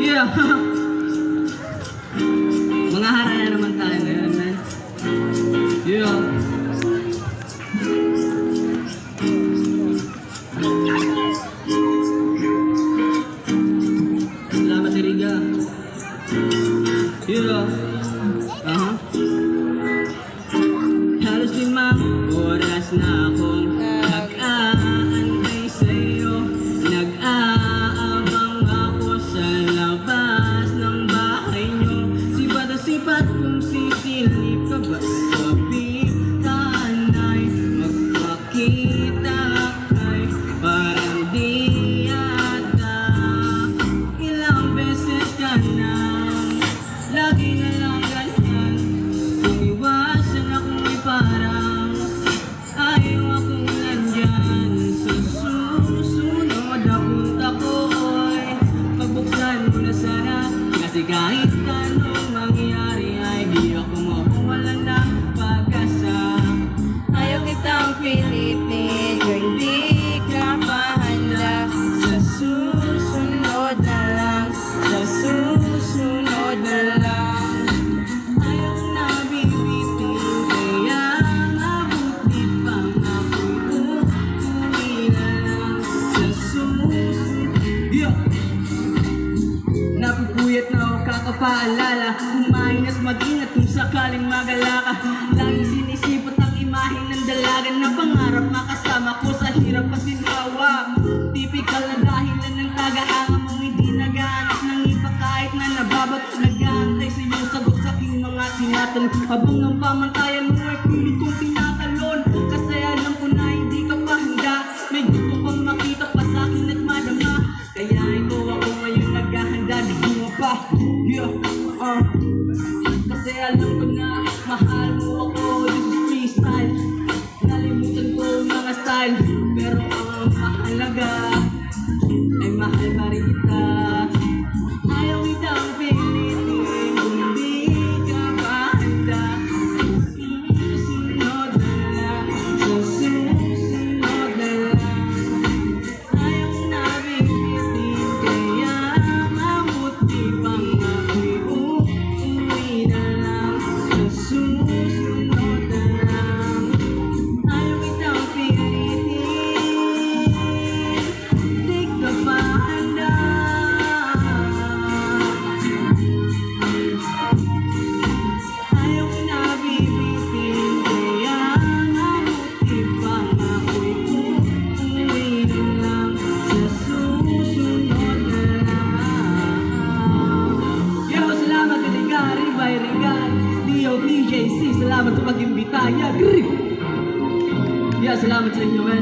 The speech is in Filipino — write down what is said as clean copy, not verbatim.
Yeah. Mga hara na naman tayo ngayon, man. Yeah. Salamat, Riga. Yeah. Halos 5 oras na akong nag-aantay sa'yo. Nag-aabang ako sa labas ng bahay nyo. Sipat na sipat kung sisilip ka ba sa bitanay. Magpakita kay parang di yata. Ilang beses ka na, lagi na lang ganyan. Umiwasan ako may parang ayaw akong nandyan. Sa susunod akong tako'y pagbuksan mo na sana. Kasi kahit anong mangyari ay di ako mawawalan ng pag-asa. Ayaw kitang pilitin kung hindi ka mahanda. Sa susunod na lang, sa susunod na lang. Ayaw na bibitin, kaya mabuti pang ako'y uuwi na lang sa susunod. Yeah. Napupuyat na ako kakapaalala. Kumahinas mag-ingat kung sakaling magala ka. Laging sinisipot ang imahe ng dalaga na pangarap makasama ko sa hirap at ginhawa. Tipikal na dahilan ng tagahanga mong hindi naghahanap ng iba kahit na nababat. Nag-aantay sa iyong sagot sa aking mga tinatanong. Habang ang pamantayan mo ay pilit kong tinatalon. Kasi alam ko na hindi ka pa handa. May gusto kang makita pa sa akin at madama. Kaya ikaw ako ngayon naghahanda. Di bunga pa, yeah, kasi alam ko na mahal mo ako. This is freestyle. Nalimutan ko mga style. Pero ang mahalaga ay mahal pa rin kita. Ayaw kitang pilitin kung hindi ka pa handa. Susunod na lang, susunod na lang. Ayaw na bibitin, kaya mabuti pang ako'y uuwi na lang sa susunod na lang. Ayaw kitang pilitin, di ka pa handa. Ayaw na bibitin, kaya mabuti pang ako'y uuwi na lang sa susunod na lang. Yo, salamat Riga, Ribay, Riga, DOTJC, salamat sa pag-imbita. Yeah, grip! Yeah, salamat sa inyo, man.